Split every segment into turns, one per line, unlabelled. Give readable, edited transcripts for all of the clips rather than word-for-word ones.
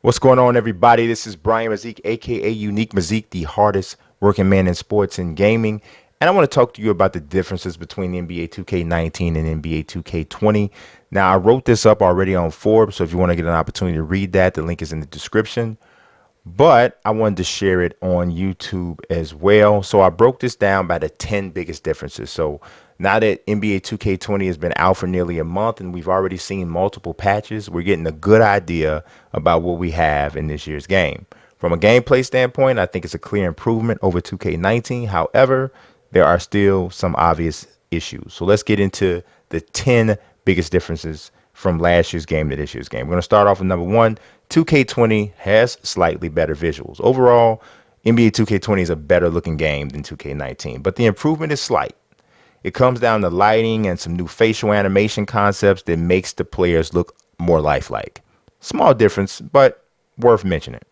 What's going on, everybody? This is Brian Mazik, aka Unique Mazik, the hardest working man in sports and gaming. And I want to talk to you about the differences between NBA 2K19 and NBA 2K20. Now, I wrote this up already on Forbes, so if you want to get an opportunity to read that, the link is in the description. But I wanted to share it on YouTube as well. So I broke this down by the 10 biggest differences. So now that NBA 2K20 has been out for nearly a month and we've already seen multiple patches, we're getting a good idea about what we have in this year's game. From a gameplay standpoint, I think it's a clear improvement over 2K19. However, there are still some obvious issues. So let's get into the 10 biggest differences from last year's game to this year's game. We're going to start off with number one. 2K20 has slightly better visuals. Overall, NBA 2K20 is a better looking game than 2K19, but the improvement is slight. It comes down to lighting and some new facial animation concepts that makes the players look more lifelike. Small difference, but worth mentioning.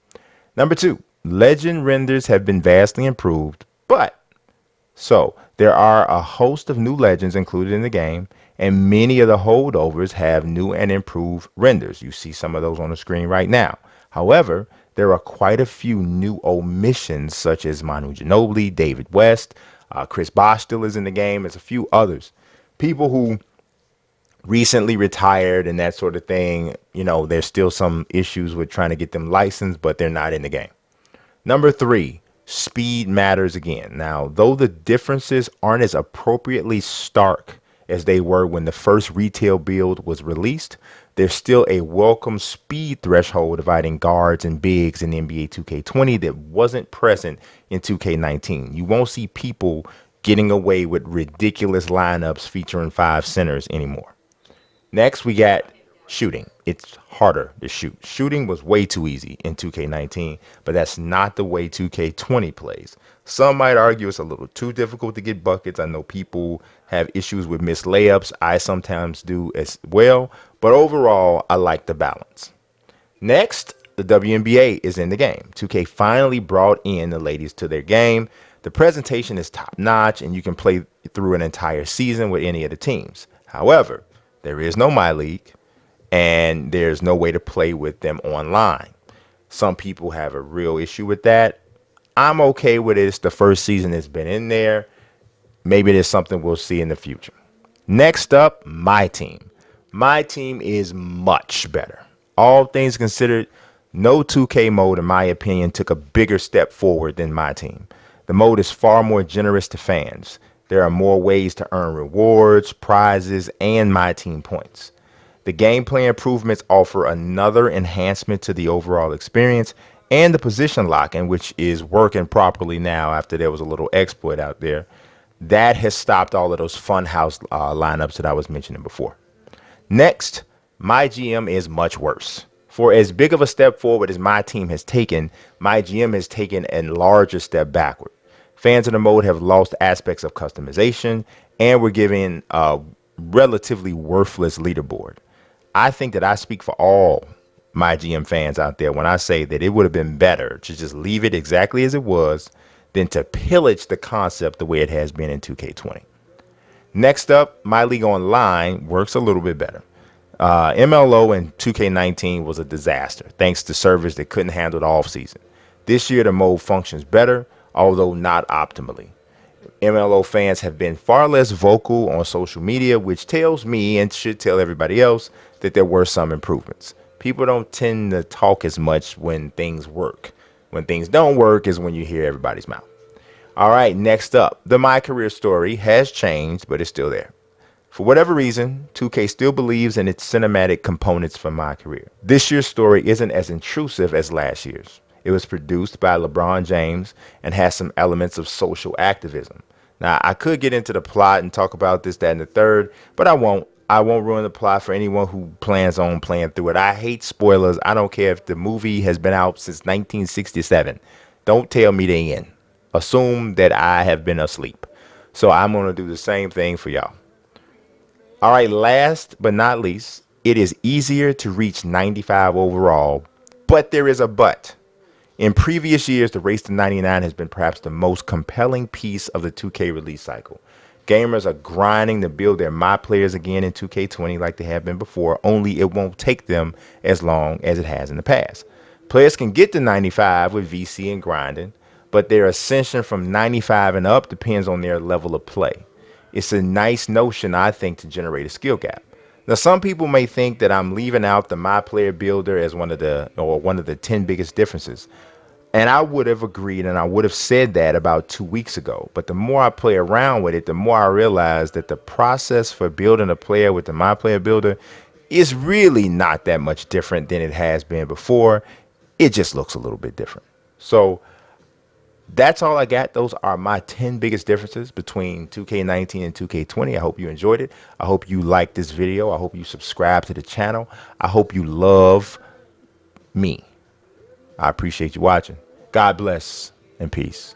Number two, legend renders have been vastly improved, but there are a host of new legends included in the game, and many of the holdovers have new and improved renders. You see some of those on the screen right now. However, there are quite a few new omissions, such as Manu Ginobili, David West, Chris Bosh still is in the game. There's a few others. People who recently retired and that sort of thing. There's still some issues with trying to get them licensed, but they're not in the game. Number three, speed matters again. Now, though the differences aren't as appropriately stark as they were when the first retail build was released, there's still a welcome speed threshold dividing guards and bigs in NBA 2K20 that wasn't present in 2K19. You won't see people getting away with ridiculous lineups featuring five centers anymore. Next, we got shooting. It's harder to shoot. Shooting was way too easy in 2K19, but that's not the way 2K20 plays. Some might argue it's a little too difficult to get buckets. I know people have issues with missed layups. I sometimes do as well, but overall, I like the balance. Next, the WNBA is in the game. 2K finally brought in the ladies to their game. The presentation is top notch, and you can play through an entire season with any of the teams. However, there is no My League, and there's no way to play with them online. Some people have a real issue with that. I'm okay with it. It's the first season it's been in there. Maybe there's something we'll see in the future. Next up, my team. My team is much better. All things considered, no 2K mode, in my opinion, took a bigger step forward than my team. The mode is far more generous to fans. There are more ways to earn rewards, prizes, and my team points. The gameplay improvements offer another enhancement to the overall experience, and the position locking, which is working properly now after there was a little exploit out there, that has stopped all of those funhouse lineups that I was mentioning before. Next, my GM is much worse. For as big of a step forward as my team has taken, my GM has taken a larger step backward. Fans of the mode have lost aspects of customization, and we're given a relatively worthless leaderboard. I think that I speak for all my GM fans out there when I say that it would have been better to just leave it exactly as it was than to pillage the concept the way it has been in 2K20. Next up, My League Online works a little bit better. MLO in 2K19 was a disaster thanks to servers that couldn't handle the offseason. This year, the mode functions better, although not optimally. MLO fans have been far less vocal on social media, which tells me and should tell everybody else that there were some improvements. People don't tend to talk as much when things work. When things don't work is when you hear everybody's mouth. All right, next up, the My Career story has changed, but it's still there. For whatever reason, 2K still believes in its cinematic components for My Career. This year's story isn't as intrusive as last year's. It was produced by LeBron James and has some elements of social activism. Now, I could get into the plot and talk about this, that, and the third, but I won't. I won't ruin the plot for anyone who plans on playing through it. I hate spoilers. I don't care if the movie has been out since 1967. Don't tell me the end. Assume that I have been asleep. So I'm going to do the same thing for y'all. All right, last but not least, it is easier to reach 95 overall, but there is a but. In previous years, the race to 99 has been perhaps the most compelling piece of the 2K release cycle. Gamers are grinding to build their My Players again in 2K20 like they have been before, only it won't take them as long as it has in the past. Players can get to 95 with VC and grinding, but their ascension from 95 and up depends on their level of play. It's a nice notion, I think, to generate a skill gap. Now, some people may think that I'm leaving out the My Player Builder as one of the 10 biggest differences. And I would have agreed and I would have said that about 2 weeks ago. But the more I play around with it, the more I realize that the process for building a player with the My Player Builder is really not that much different than it has been before. It just looks a little bit different. So that's all I got. Those are my 10 biggest differences between 2K19 and 2K20. I hope you enjoyed it. I hope you liked this video. I hope you subscribe to the channel. I hope you love me. I appreciate you watching. God bless and peace.